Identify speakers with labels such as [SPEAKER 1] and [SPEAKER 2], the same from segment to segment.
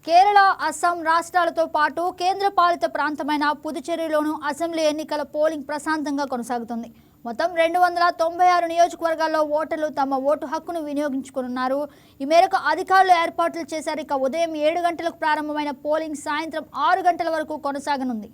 [SPEAKER 1] కేరళ, అస్సాం రాష్ట్రాలతో పాటు కేంద్రపాలిత ప్రాంతమైన పుదుచ్చేరిలోనూ అసెంబ్లీ ఎన్నికల పోలింగ్ ప్రశాంతంగా కొనసాగుతుంది. మొత్తం 296 నియోజకవర్గాల్లో ఓటర్లు తమ ఓటు హక్కును వినియోగించుకున్నారు. ఈ మేరకు అధికారులు ఏర్పాట్లు చేశారు. ఇక ఉదయం 7 గంటలకు ప్రారంభమైన పోలింగ్ సాయంత్రం 6 గంటల వరకు కొనసాగనుంది.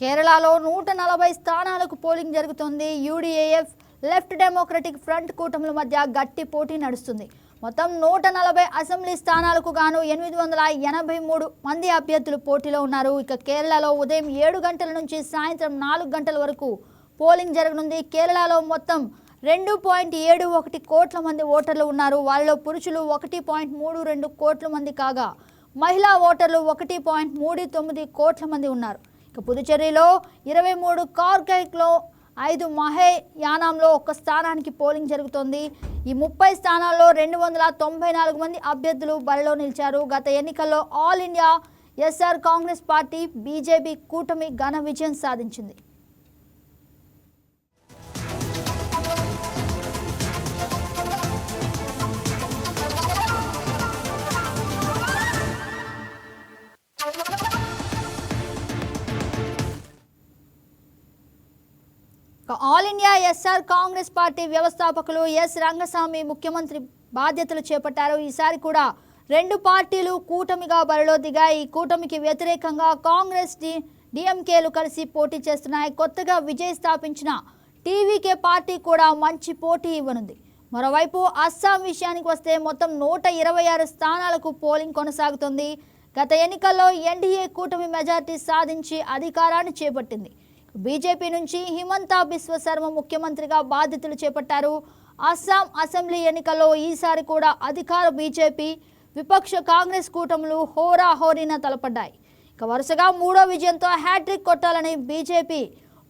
[SPEAKER 1] కేరళలో 140 స్థానాలకు పోలింగ్ జరుగుతుంది. యూడీఎఫ్, లెఫ్ట్ డెమోక్రటిక్ ఫ్రంట్ కూటముల మధ్య గట్టి పోటీ నడుస్తుంది. మొత్తం 140 అసెంబ్లీ స్థానాలకు గాను 883 మంది అభ్యర్థులు పోటీలో ఉన్నారు. ఇక కేరళలో ఉదయం 7 గంటల నుంచి సాయంత్రం 4 గంటల వరకు పోలింగ్ జరగనుంది. కేరళలో మొత్తం 2.71 కోట్ల మంది ఓటర్లు ఉన్నారు. వారిలో పురుషులు 1.32 కోట్ల మంది కాగా మహిళా ఓటర్లు 1.39 కోట్ల మంది ఉన్నారు. పుదుచ్చేరిలో 23, కార్గైక్లో 5, మహేయానంలో 1 స్థానానికి పోలింగ్ జరుగుతోంది. ఈ 30 స్థానాల్లో 294 మంది అభ్యర్థులు బరిలో నిలిచారు. గత ఎన్నికల్లో all India SR Congress party, BJP కూటమి ఘన విజయం సాధించింది. All India SR Congress party వ్యవస్థాపకులు ఎస్ రంగస్వామి ముఖ్యమంత్రి బాధ్యతలు చేపట్టారు. ఈసారి కూడా 2 పార్టీలు కూటమిగా బరిలో దిగాయి. ఈ కూటమికి వ్యతిరేకంగా కాంగ్రెస్, డిఎంకేలు కలిసి పోటీ చేస్తున్నాయి. కొత్తగా విజయ్ స్థాపించిన టీవీకే పార్టీ కూడా మంచి పోటీ ఇవ్వనుంది. మరోవైపు అస్సాం విషయానికి వస్తే మొత్తం 126 స్థానాలకు పోలింగ్ కొనసాగుతుంది. గత ఎన్నికల్లో ఎన్డీఏ కూటమి మెజార్టీ సాధించి అధికారాన్ని చేపట్టింది. బీజేపీ నుంచి హిమంత బిశ్వ శర్మ ముఖ్యమంత్రిగా బాధ్యతలు చేపట్టారు. అస్సాం అసెంబ్లీ ఎన్నికల్లో ఈసారి కూడా అధికార బీజేపీ, విపక్ష కాంగ్రెస్ కూటములు హోరాహోరీన తలపడ్డాయి. ఇక వరుసగా 3వ విజయంతో హ్యాట్రిక్ కొట్టాలని బీజేపీ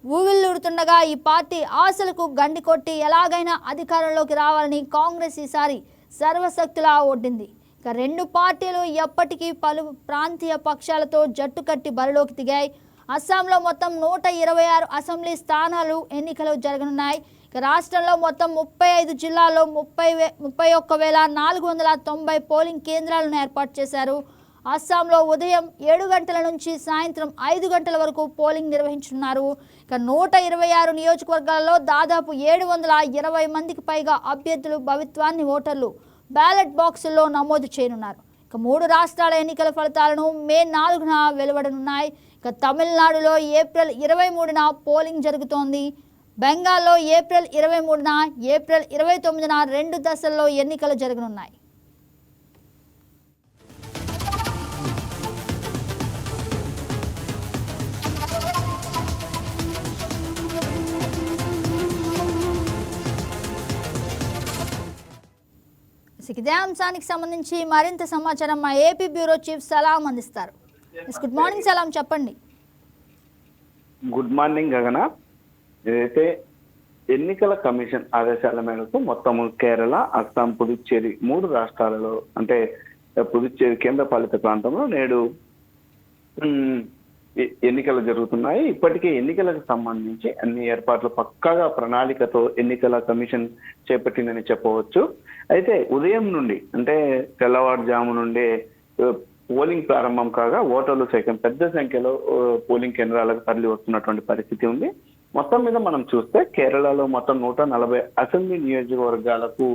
[SPEAKER 1] ఊవిల్లుడుతుండగా ఈ పార్టీ ఆశలకు గండి కొట్టి ఎలాగైనా అధికారంలోకి రావాలని కాంగ్రెస్ ఈసారి సర్వశక్తులా ఒడ్డింది. ఇక 2 పార్టీలు ఎప్పటికీ పలు ప్రాంతీయ పక్షాలతో జట్టు కట్టి బరిలోకి దిగాయి. అస్సాంలో మొత్తం 126 అసెంబ్లీ స్థానాలు ఎన్నికలు జరగనున్నాయి. రాష్ట్రంలో మొత్తం 35 జిల్లాల్లో 31,490 పోలింగ్ కేంద్రాలను ఏర్పాటు చేశారు. అస్సాంలో ఉదయం 7 గంటల నుంచి సాయంత్రం 5 గంటల వరకు పోలింగ్ నిర్వహించనున్నారు. ఇక 126 నియోజకవర్గాల్లో దాదాపు 720 మందికి పైగా అభ్యర్థులు భవిత్వాన్ని ఓటర్లు బ్యాలెట్ బాక్సుల్లో నమోదు చేయనున్నారు. ఇక 3 రాష్ట్రాల ఎన్నికల ఫలితాలను మే 4న వెలువడనున్నాయి. ఇక తమిళనాడులో ఏప్రిల్ 23న పోలింగ్ జరుగుతోంది. బెంగాల్లో ఏప్రిల్ 23న, ఏప్రిల్ 29న 2 దశల్లో ఎన్నికలు జరగనున్నాయి. ఇదే అంశానికి సంబంధించి మరింత సమాచారం మా ఏపీ బ్యూరో చీఫ్ సలాం అందిస్తారు. గుడ్ మార్నింగ్ సలాం, చెప్పండి.
[SPEAKER 2] గుడ్ మార్నింగ్ గగన. ఏదైతే ఎన్నికల కమిషన్ ఆదేశాల మేరకు మొత్తం కేరళ, అస్సాం, పుదుచ్చేరి 3 రాష్ట్రాలలో అంటే పుదుచ్చేరి కేంద్ర పాలిత ప్రాంతంలో నేడు ఎన్నికలు జరుగుతున్నాయి. ఇప్పటికే ఎన్నికలకు సంబంధించి అన్ని ఏర్పాట్లు పక్కాగా ప్రణాళికతో ఎన్నికల కమిషన్ చేపట్టిందని చెప్పవచ్చు. అయితే ఉదయం నుండి అంటే తెల్లవారుజాము నుండే పోలింగ్ ప్రారంభం కాగా ఓటర్లు సైతం పెద్ద సంఖ్యలో పోలింగ్ కేంద్రాలకు తరలి వస్తున్నటువంటి పరిస్థితి ఉంది. మొత్తం మీద మనం చూస్తే కేరళలో మొత్తం 140 అసెంబ్లీ నియోజకవర్గాలకు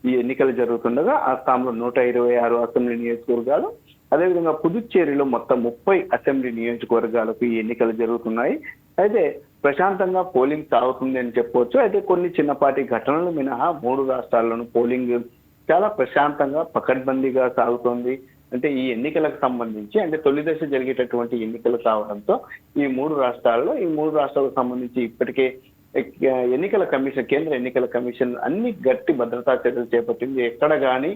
[SPEAKER 2] ఈ ఎన్నికలు జరుగుతుండగా అస్సాంలో 126 అసెంబ్లీ నియోజకవర్గాలు, అదేవిధంగా పుదుచ్చేరిలో మొత్తం 30 అసెంబ్లీ నియోజకవర్గాలకు ఈ ఎన్నికలు జరుగుతున్నాయి. అయితే ప్రశాంతంగా పోలింగ్ సాగుతుంది అని చెప్పవచ్చు. అయితే కొన్ని చిన్నపాటి ఘటనలు మినహా 3 రాష్ట్రాల్లోనూ పోలింగ్ చాలా ప్రశాంతంగా పకడ్బందీగా సాగుతోంది. అంటే ఈ ఎన్నికలకు సంబంధించి అంటే తొలి దశ జరిగేటటువంటి ఎన్నికలు కావడంతో ఈ 3 రాష్ట్రాలకు సంబంధించి ఇప్పటికే ఎన్నికల కమిషన్, కేంద్ర ఎన్నికల కమిషన్ అన్ని గట్టి భద్రతా చర్యలు చేపట్టింది. ఎక్కడ కానీ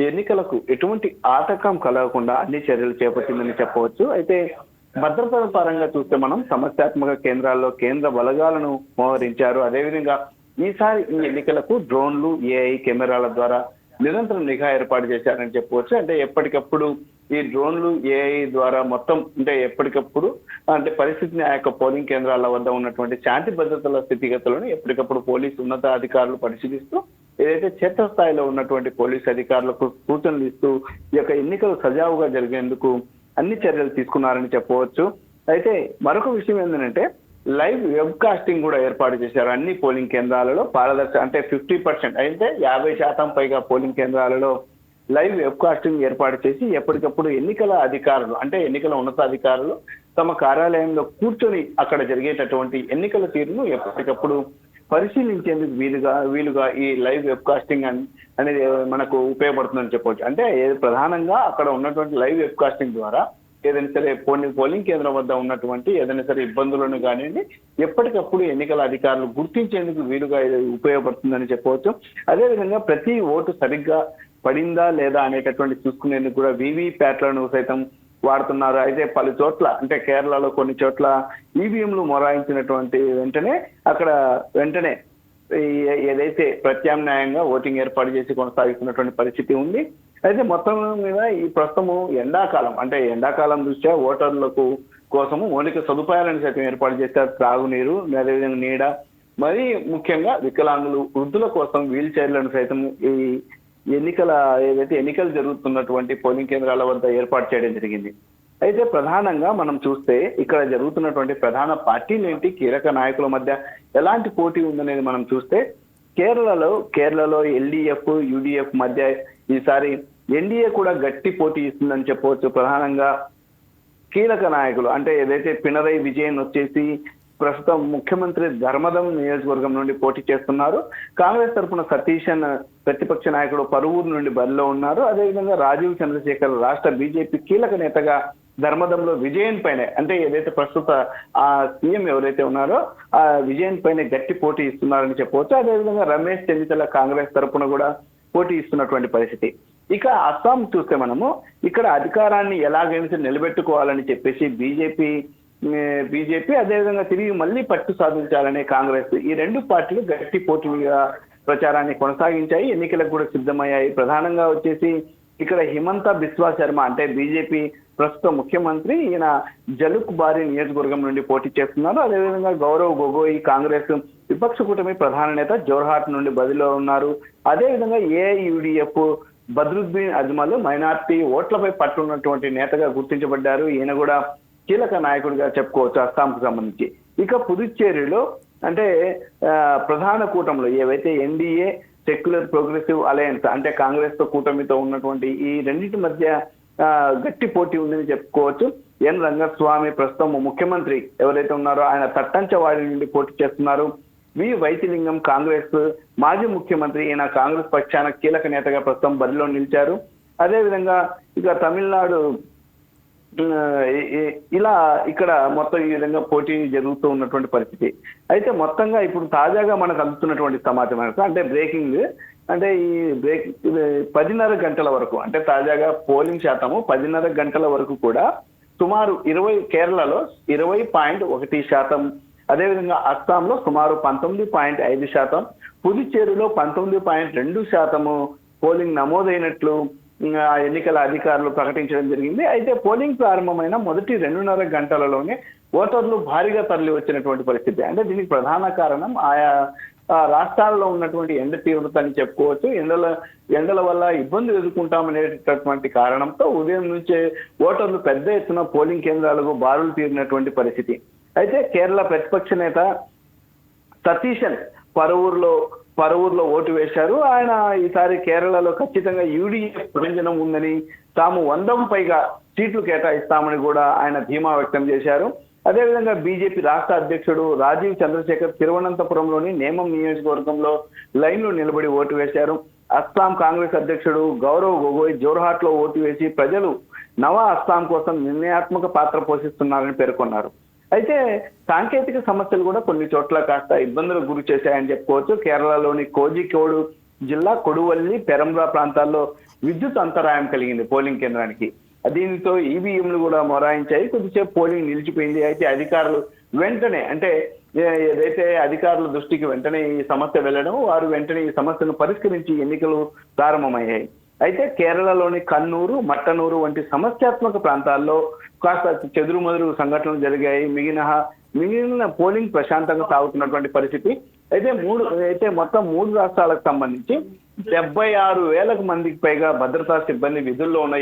[SPEAKER 2] ఎన్నికలకు ఎటువంటి ఆటంకం కలగకుండా అన్ని చర్యలు చేపట్టిందని చెప్పవచ్చు. అయితే భద్రతా పరంగా చూస్తే మనం సమస్యాత్మక కేంద్రాల్లో కేంద్ర బలగాలను మోహరించారు. అదేవిధంగా ఈసారి ఈ ఎన్నికలకు డ్రోన్లు, ఏఐ కెమెరాల ద్వారా నిరంతరం నిఘా ఏర్పాటు చేశారని చెప్పవచ్చు. అంటే ఎప్పటికప్పుడు ఈ డ్రోన్లు, ఏఐ ద్వారా మొత్తం అంటే ఎప్పటికప్పుడు అంటే పరిస్థితిని ఆ యొక్క పోలింగ్ కేంద్రాల వద్ద ఉన్నటువంటి శాంతి భద్రతల స్థితిగతులను ఎప్పటికప్పుడు పోలీసు ఉన్నతాధికారులు పరిశీలిస్తూ ఏదైతే క్షేత్రస్థాయిలో ఉన్నటువంటి పోలీసు అధికారులకు సూచనలు ఇస్తూ ఈ యొక్క ఎన్నికలు సజావుగా జరిగేందుకు అన్ని చర్యలు తీసుకున్నారని చెప్పవచ్చు. అయితే మరొక విషయం ఏంటంటే లైవ్ వెబ్ కాస్టింగ్ కూడా ఏర్పాటు చేశారు అన్ని పోలింగ్ కేంద్రాలలో. పారదర్శక అంటే 50% అయితే 50% పైగా పోలింగ్ కేంద్రాలలో లైవ్ వెబ్ కాస్టింగ్ ఏర్పాటు చేసి ఎప్పటికప్పుడు ఎన్నికల అధికారులు అంటే ఎన్నికల ఉన్నతాధికారులు తమ కార్యాలయంలో కూర్చొని అక్కడ జరిగేటటువంటి ఎన్నికల తీరును ఎప్పటికప్పుడు పరిశీలించేందుకు వీలుగా ఈ లైవ్ వెబ్ కాస్టింగ్ అనేది మనకు ఉపయోగపడుతుందని చెప్పవచ్చు. అంటే ప్రధానంగా అక్కడ ఉన్నటువంటి లైవ్ వెబ్ కాస్టింగ్ ద్వారా ఏదైనా సరే పోలింగ్ కేంద్రం వద్ద ఉన్నటువంటి ఏదైనా సరే ఇబ్బందులను కానివ్వండి ఎప్పటికప్పుడు ఎన్నికల అధికారులు గుర్తించేందుకు వీలుగా ఉపయోగపడుతుందని చెప్పవచ్చు. అదేవిధంగా ప్రతి ఓటు సరిగ్గా పడిందా లేదా అనేటటువంటి చూసుకునేందుకు కూడా వీవీప్యాట్లను సైతం వాడుతున్నారు. అయితే పలు చోట్ల అంటే కేరళలో కొన్ని చోట్ల ఈవీఎంలు మొరాయించినటువంటి వెంటనే ఏదైతే ప్రత్యామ్నాయంగా ఓటింగ్ ఏర్పాటు చేసి కొనసాగుతున్నటువంటి పరిస్థితి ఉంది. అయితే మొత్తం మీద ఈ ప్రస్తుతము ఎండాకాలం దృష్ట్యా ఓటర్లకు కోసము మౌలిక సదుపాయాలను సైతం ఏర్పాటు చేశారు. త్రాగునీరు, అదేవిధంగా నీడ, మరి ముఖ్యంగా వికలాంగులు, వృద్ధుల కోసం వీల్ చైర్లను సైతం ఈ ఎన్నికలు జరుగుతున్నటువంటి పోలింగ్ కేంద్రాల వద్ద ఏర్పాటు చేయడం జరిగింది. అయితే ప్రధానంగా మనం చూస్తే ఇక్కడ జరుగుతున్నటువంటి ప్రధాన పార్టీలు ఏంటి, కీలక నాయకుల మధ్య ఎలాంటి పోటీ ఉందనేది మనం చూస్తే కేరళలో ఎల్డీఎఫ్, యూడీఎఫ్ మధ్య ఈసారి ఎన్డీఏ కూడా గట్టి పోటీ ఇస్తుందని చెప్పవచ్చు. ప్రధానంగా కీలక నాయకులు అంటే ఏదైతే పినరై విజయన్ వచ్చేసి ప్రస్తుతం ముఖ్యమంత్రి ధర్మదం నియోజకవర్గం నుండి పోటీ చేస్తున్నారు. కాంగ్రెస్ తరఫున సతీశన్ ప్రతిపక్ష నాయకుడు పరువూరు నుండి బరిలో ఉన్నారు. అదేవిధంగా రాజీవ్ చంద్రశేఖర్ రాష్ట్ర బీజేపీ కీలక నేతగా ధర్మదంలో విజయన్ పైనే అంటే ఏదైతే ప్రస్తుత ఆ సీఎం ఎవరైతే ఉన్నారో ఆ విజయన్ పైనే గట్టి పోటీ ఇస్తున్నారని చెప్పవచ్చు. అదేవిధంగా రమేష్ చెన్నితల కాంగ్రెస్ తరఫున కూడా పోటీ ఇస్తున్నటువంటి పరిస్థితి. ఇక అస్సాం చూస్తే మనము ఇక్కడ అధికారాన్ని ఎలాగైనా నిలబెట్టుకోవాలని చెప్పేసి బీజేపీ అదేవిధంగా తిరిగి మళ్ళీ పట్టు సాధించాలనే కాంగ్రెస్ ఈ రెండు పార్టీలు గట్టి పోటీగా ప్రచారాన్ని కొనసాగించాయి. ఎన్నికలకు కూడా సిద్ధమయ్యాయి. ప్రధానంగా వచ్చేసి ఇక్కడ హిమంత బిస్వా శర్మ అంటే బీజేపీ ప్రస్తుత ముఖ్యమంత్రి, ఈయన జలుక్ బారి నియోజకవర్గం నుండి పోటీ చేస్తున్నారు. అదేవిధంగా గౌరవ్ గొగోయ్ కాంగ్రెస్ విపక్ష కూటమి ప్రధాన నేత జోర్హాట్ నుండి బదిలో ఉన్నారు. అదేవిధంగా ఏఐయుడిఎఫ్ బద్రుద్దీన్ అజ్మల్ మైనార్టీ ఓట్లపై పట్టున్నటువంటి నేతగా గుర్తించబడ్డారు. ఈయన కూడా కీలక నాయకుడిగా చెప్పుకోవచ్చు అస్సాంకు సంబంధించి. ఇక పుదుచ్చేరిలో అంటే ప్రధాన కూటమిలో ఏవైతే ఎన్డీఏ, సెక్యులర్ ప్రోగ్రెసివ్ అలయన్స్ అంటే కాంగ్రెస్ తో కూటమితో ఉన్నటువంటి ఈ రెండింటి మధ్య గట్టి పోటీ ఉందని చెప్పుకోవచ్చు. ఎన్ రంగస్వామి ప్రస్తుతం ముఖ్యమంత్రి ఎవరైతే ఉన్నారో ఆయన తట్టంచవాడి నుండి పోటీ చేస్తున్నారు. వి వైతిలింగం కాంగ్రెస్ మాజీ ముఖ్యమంత్రి, ఈయన కాంగ్రెస్ పక్షాన కీలక నేతగా ప్రస్తుతం బరిలో నిలిచారు. అదేవిధంగా ఇక తమిళనాడు ఇలా ఇక్కడ మొత్తం ఈ విధంగా పోటీ జరుగుతూ ఉన్నటువంటి పరిస్థితి. అయితే మొత్తంగా ఇప్పుడు తాజాగా మనకు అందుతున్నటువంటి సమాచారం అంటే బ్రేకింగ్ అంటే ఈ 10:30 గంటల వరకు అంటే తాజాగా పోలింగ్ శాతము 10:30 గంటల వరకు కూడా సుమారు కేరళలో 20.1%, అదేవిధంగా అస్సాంలో సుమారు 19.5%, పుదుచ్చేరిలో 19.2% పోలింగ్ నమోదైనట్లు ఎన్నికల అధికారులు ప్రకటించడం జరిగింది. అయితే పోలింగ్ ప్రారంభమైన మొదటి 2.5 గంటలలోనే ఓటర్లు భారీగా తరలి వచ్చినటువంటి పరిస్థితి. అంటే దీనికి ప్రధాన కారణం ఆయా రాష్ట్రాల్లో ఉన్నటువంటి ఎండ తీవ్రత అని చెప్పుకోవచ్చు. ఎండల వల్ల ఇబ్బందులు ఎదుర్కొంటామనేటటువంటి కారణంతో ఉదయం నుంచే ఓటర్లు పెద్ద ఎత్తున పోలింగ్ కేంద్రాలకు బారులు తీరినటువంటి పరిస్థితి. అయితే కేరళ ప్రతిపక్ష నేత సతీశన్ పరువూరులో పరువూరులో ఓటు వేశారు. ఆయన ఈసారి కేరళలో ఖచ్చితంగా యూడీఎఫ్ ప్రయోజనం ఉందని, తాము 100 పైగా సీట్లు కేటాయిస్తామని కూడా ఆయన ధీమా వ్యక్తం చేశారు. అదేవిధంగా బీజేపీ రాష్ట్ర అధ్యక్షుడు రాజీవ్ చంద్రశేఖర్ తిరువనంతపురంలోని నేమం నియోజకవర్గంలో లైన్లో నిలబడి ఓటు వేశారు. అస్సాం కాంగ్రెస్ అధ్యక్షుడు గౌరవ్ గొగోయ్ జోర్హాట్ లో ఓటు వేసి ప్రజలు నవ అస్సాం కోసం నిర్ణయాత్మక పాత్ర పోషిస్తున్నారని పేర్కొన్నారు. అయితే సాంకేతిక సమస్యలు కూడా కొన్ని చోట్ల కాస్త ఇబ్బందులకు గురి చేశాయని చెప్పుకోవచ్చు. కేరళలోని కోజికోడు జిల్లా కొడువల్లి పెరంబ్రా ప్రాంతాల్లో విద్యుత్ అంతరాయం కలిగింది పోలింగ్ కేంద్రానికి. దీనితో ఈవీఎంలు కూడా మొరాయించాయి. కొద్దిసేపు పోలింగ్ నిలిచిపోయింది. అయితే అధికారులు వెంటనే, అంటే ఏదైతే అధికారుల దృష్టికి వెంటనే ఈ సమస్య వెళ్ళడం, వారు వెంటనే ఈ సమస్యను పరిష్కరించి ఎన్నికలు ప్రారంభమయ్యాయి. అయితే కేరళలోని కన్నూరు, మట్టనూరు వంటి సమస్యాత్మక ప్రాంతాల్లో కాస్త చెదురుమదురు సంఘటనలు జరిగాయి. మిగిలిన పోలింగ్ ప్రశాంతంగా సాగుతున్నటువంటి పరిస్థితి. అయితే మొత్తం 3 రాష్ట్రాలకు సంబంధించి 76,000 మందికి పైగా భద్రతా సిబ్బంది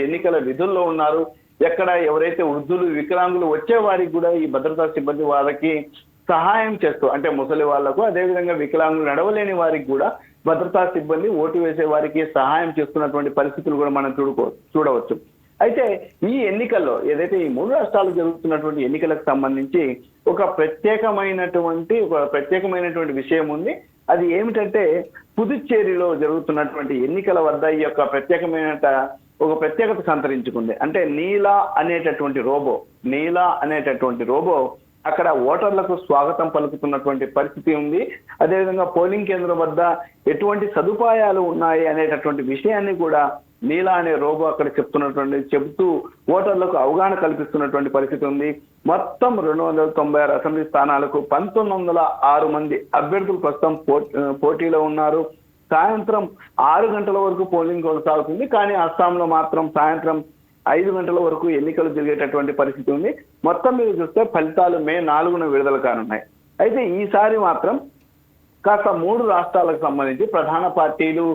[SPEAKER 2] ఎన్నికల విధుల్లో ఉన్నారు. ఎక్కడ ఎవరైతే వృద్ధులు, వికలాంగులు వచ్చే వారికి కూడా ఈ భద్రతా సిబ్బంది వారికి సహాయం చేస్తూ, అంటే ముసలి వాళ్లకు, అదేవిధంగా వికలాంగులు నడవలేని వారికి కూడా భద్రతా సిబ్బంది ఓటు వేసే వారికి సహాయం చేస్తున్నటువంటి పరిస్థితులు కూడా మనం చూడవచ్చు. అయితే ఈ ఎన్నికల్లో ఏదైతే ఈ 3 రాష్ట్రాలు జరుగుతున్నటువంటి ఎన్నికలకు సంబంధించి ఒక ప్రత్యేకమైనటువంటి విషయం ఉంది. అది ఏమిటంటే పుదుచ్చేరిలో జరుగుతున్నటువంటి ఎన్నికల వద్ద ఈ యొక్క ప్రత్యేకత సంతరించుకుంది. అంటే నీలా అనేటటువంటి రోబో అక్కడ ఓటర్లకు స్వాగతం పలుకుతున్నటువంటి పరిస్థితి ఉంది. అదేవిధంగా పోలింగ్ కేంద్రం వద్ద ఎటువంటి సదుపాయాలు ఉన్నాయి అనేటటువంటి విషయాన్ని కూడా నీలా అనే రోబో అక్కడ చెబుతూ ఓటర్లకు అవగాహన కల్పిస్తున్నటువంటి పరిస్థితి ఉంది. మొత్తం 296 అసెంబ్లీ స్థానాలకు 1906 మంది అభ్యర్థులు ప్రస్తుతం పోటీలో ఉన్నారు. సాయంత్రం 6 గంటల వరకు పోలింగ్ కొనసాగుతుంది. కానీ అస్సాంలో మాత్రం సాయంత్రం 5 గంటల వరకు ఎన్నికలు జరిగేటటువంటి పరిస్థితి ఉంది. మొత్తం మీద చూస్తే ఫలితాలు మే 4న విడుదల కానున్నాయి. అయితే ఈసారి మాత్రం కాస్త 3 రాష్ట్రాలకు సంబంధించి ప్రధాన పార్టీలు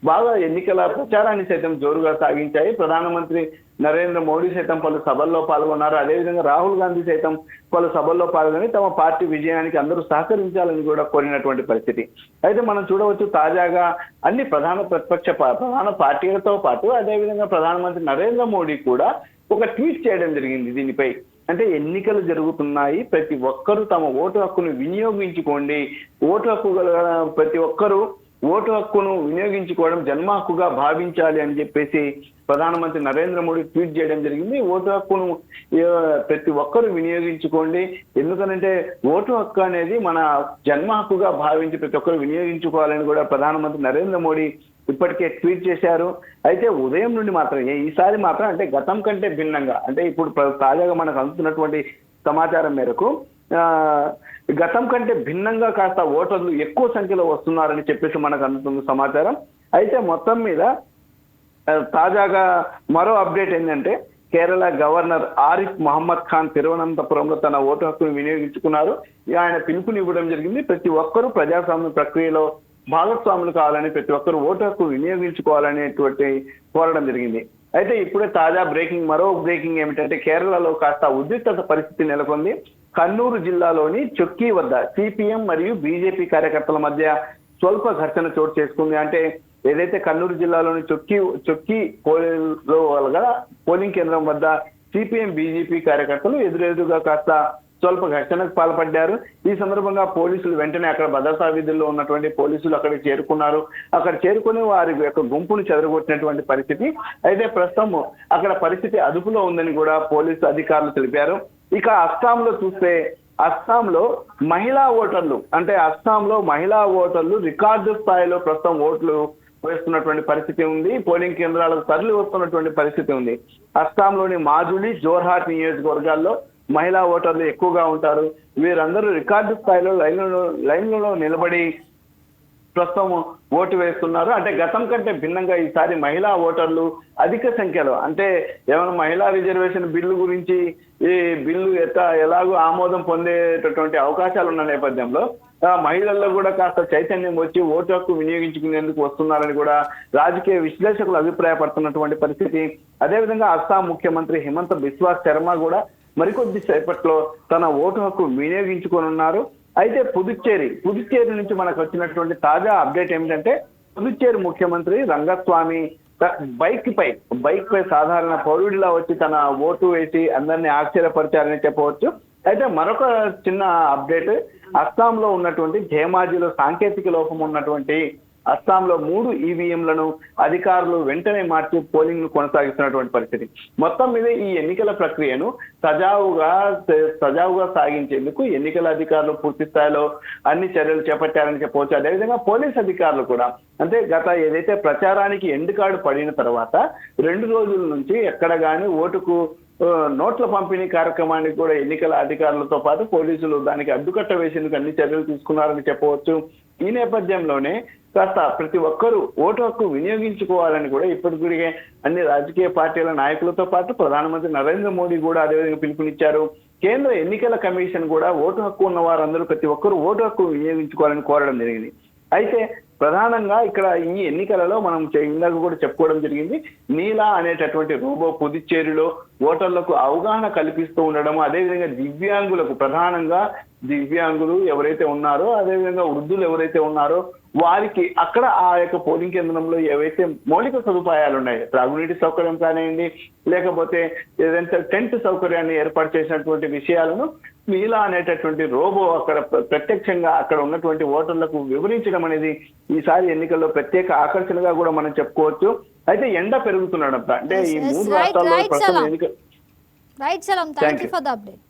[SPEAKER 2] బాగా ఎన్నికల ప్రచారాన్ని సైతం జోరుగా సాగించాయి. ప్రధానమంత్రి నరేంద్ర మోడీ సైతం పలు సభల్లో పాల్గొన్నారు. అదేవిధంగా రాహుల్ గాంధీ సైతం పలు సభల్లో పాల్గొని తమ పార్టీ విజయానికి అందరూ సహకరించాలని కూడా కోరినటువంటి పరిస్థితి. అయితే మనం చూడవచ్చు, తాజాగా అన్ని ప్రధాన పార్టీలతో పాటు అదేవిధంగా ప్రధానమంత్రి నరేంద్ర మోడీ కూడా ఒక ట్వీట్ చేయడం జరిగింది దీనిపై. అంటే ఎన్నికలు జరుగుతున్నాయి, ప్రతి ఒక్కరూ తమ ఓటు హక్కును వినియోగించుకోండి, ప్రతి ఒక్కరూ ఓటు హక్కును వినియోగించుకోవడం జన్మ హక్కుగా భావించాలి అని చెప్పేసి ప్రధానమంత్రి నరేంద్ర మోడీ ట్వీట్ చేయడం జరిగింది. ఓటు హక్కును ప్రతి ఒక్కరూ వినియోగించుకోండి, ఎందుకనంటే ఓటు హక్కు అనేది మన జన్మ హక్కుగా భావించి ప్రతి ఒక్కరు వినియోగించుకోవాలని కూడా ప్రధానమంత్రి నరేంద్ర మోడీ ఇప్పటికే ట్వీట్ చేశారు. అయితే ఉదయం నుండి మాత్రం ఈసారి మాత్రం అంటే గతం కంటే భిన్నంగా, అంటే ఇప్పుడు తాజాగా మనకు అందుతున్నటువంటి సమాచారం మేరకు గతం కంటే భిన్నంగా కాస్త ఓటర్లు ఎక్కువ సంఖ్యలో వస్తున్నారని చెప్పేసి మనకు అందుతున్న సమాచారం. అయితే మొత్తం మీద తాజాగా మరో అప్డేట్ ఏంటంటే కేరళ గవర్నర్ ఆరిఫ్ మహమ్మద్ ఖాన్ తిరువనంతపురంలో తన ఓటు హక్కును వినియోగించుకున్నారు. ఆయన పిలుపునివ్వడం జరిగింది. ప్రతి ఒక్కరూ ప్రజాస్వామ్య ప్రక్రియలో భాగస్వాములు కావాలని, ప్రతి ఒక్కరు ఓటు హక్కు వినియోగించుకోవాలనేటువంటి కోరడం జరిగింది. అయితే ఇప్పుడే మరో బ్రేకింగ్ ఏమిటంటే కేరళలో కాస్త ఉద్రిక్తత పరిస్థితి నెలకొంది. కన్నూరు జిల్లాలోని చొక్కీ వద్ద సిపిఎం మరియు బీజేపీ కార్యకర్తల మధ్య స్వల్ప ఘర్షణ చోటు చేసుకుంది. అంటే ఏదైతే కన్నూరు జిల్లాలోని చొక్కీ పోలింగ్ కేంద్రం వద్ద సిపిఎం బీజేపీ కార్యకర్తలు ఎదురెదురుగా కాస్త స్వల్ప ఘర్షణకు పాల్పడ్డారు. ఈ సందర్భంగా పోలీసులు వెంటనే అక్కడ భద్రతా విధుల్లో ఉన్నటువంటి పోలీసులు అక్కడికి చేరుకున్నారు. అక్కడ చేరుకుని వారి యొక్క గుంపును చెదరగొట్టినటువంటి పరిస్థితి. అయితే ప్రస్తుతం అక్కడ పరిస్థితి అదుపులో ఉందని కూడా పోలీసు అధికారులు తెలిపారు. ఇక అస్సాంలో చూస్తే అస్సాంలో మహిళా ఓటర్లు రికార్డు స్థాయిలో ప్రస్తుతం ఓట్లు వేస్తున్నటువంటి పరిస్థితి ఉంది. పోలింగ్ కేంద్రాలకు తరలి వస్తున్నటువంటి పరిస్థితి ఉంది. అస్సాంలోని మాజులి, జోర్హాట్ నియోజకవర్గాల్లో మహిళా ఓటర్లు ఎక్కువగా ఉంటారు. వీరందరూ రికార్డు స్థాయిలో లైన్లలో నిలబడి ప్రస్తుతం ఓటు వేస్తున్నారు. అంటే గతం కంటే భిన్నంగా ఈసారి మహిళా ఓటర్లు అధిక సంఖ్యలో, అంటే ఏమైనా మహిళా రిజర్వేషన్ బిల్లు గురించి ఈ బిల్లు ఎలాగో ఆమోదం పొందేటటువంటి అవకాశాలు ఉన్న నేపథ్యంలో మహిళల్లో కూడా కాస్త చైతన్యం వచ్చి ఓటు హక్కు వినియోగించుకునేందుకు వస్తున్నారని కూడా రాజకీయ విశ్లేషకులు అభిప్రాయపడుతున్నటువంటి పరిస్థితి. అదేవిధంగా అస్సాం ముఖ్యమంత్రి హిమంత బిస్వా శర్మ కూడా మరికొద్ది సేపట్లో తన ఓటు హక్కు వినియోగించుకోనున్నారు. అయితే పుదుచ్చేరి నుంచి మనకు వచ్చినటువంటి తాజా అప్డేట్ ఏమిటంటే పుదుచ్చేరి ముఖ్యమంత్రి రంగస్వామి బైక్ పై సాధారణ పౌరుడిలా వచ్చి తన ఓటు వేసి అందరినీ ఆశ్చర్యపరిచారని చెప్పవచ్చు. అయితే మరొక చిన్న అప్డేట్, అస్సాంలో ఉన్నటువంటి ధేమాజిలో సాంకేతిక లోపం ఉన్నటువంటి అస్సాంలో 3 ఈవీఎంలను అధికారులు వెంటనే మార్చి పోలింగ్ ను కొనసాగిస్తున్నటువంటి పరిస్థితి. మొత్తం మీద ఈ ఎన్నికల ప్రక్రియను సజావుగా సాగించేందుకు ఎన్నికల అధికారులు పూర్తి స్థాయిలో అన్ని చర్యలు చేపట్టారని చెప్పవచ్చు. అదేవిధంగా పోలీస్ అధికారులు కూడా అంటే ఏదైతే ప్రచారానికి ఎండ్ కార్డు పడిన తర్వాత 2 రోజుల నుంచి ఎక్కడ గానీ ఓటుకు నోట్ల పంపిణీ కార్యక్రమానికి కూడా ఎన్నికల అధికారులతో పాటు పోలీసులు దానికి అడ్డుకట్ట వేసేందుకు అన్ని చర్యలు తీసుకున్నారని చెప్పవచ్చు. ఈ నేపథ్యంలోనే కాస్త ప్రతి ఒక్కరూ ఓటు హక్కు వినియోగించుకోవాలని కూడా ఇప్పటికే అన్ని రాజకీయ పార్టీల నాయకులతో పాటు ప్రధానమంత్రి నరేంద్ర మోడీ కూడా అదేవిధంగా పిలుపునిచ్చారు. కేంద్ర ఎన్నికల కమిషన్ కూడా ఓటు హక్కు ఉన్న వారందరూ ప్రతి ఒక్కరూ ఓటు హక్కు వినియోగించుకోవాలని కోరడం జరిగింది. అయితే ప్రధానంగా ఇక్కడ ఈ ఎన్నికలలో మనం ఇందాక కూడా చెప్పుకోవడం జరిగింది, నీలా అనేటటువంటి రోబో పుదుచ్చేరిలో ఓటర్లకు అవగాహన కల్పిస్తూ ఉండడం, అదేవిధంగా దివ్యాంగులకు ప్రధానంగా దివ్యాంగులు ఎవరైతే ఉన్నారో అదేవిధంగా వృద్ధులు ఎవరైతే ఉన్నారో వారికి అక్కడ ఆ యొక్క పోలింగ్ కేంద్రంలో ఏవైతే మౌలిక సదుపాయాలు ఉన్నాయి, త్రాగునీటి సౌకర్యం కానివ్వండి లేకపోతే ఏదైతే టెంట్ సౌకర్యాన్ని ఏర్పాటు చేసినటువంటి విషయాలను నీలా అనేటటువంటి రోబో అక్కడ ప్రత్యక్షంగా అక్కడ ఉన్నటువంటి ఓటర్లకు వివరించడం అనేది ఈసారి ఎన్నికల్లో ప్రత్యేక ఆకర్షణగా కూడా మనం చెప్పుకోవచ్చు. అయితే ఎండ పెరుగుతున్నాడంట, అంటే ఈ 3 రాష్ట్రాల్లో ప్రస్తుతం ఎన్నిక.
[SPEAKER 1] రైట్ సలాం, థాంక్యూ ఫర్ ద అప్డేట్.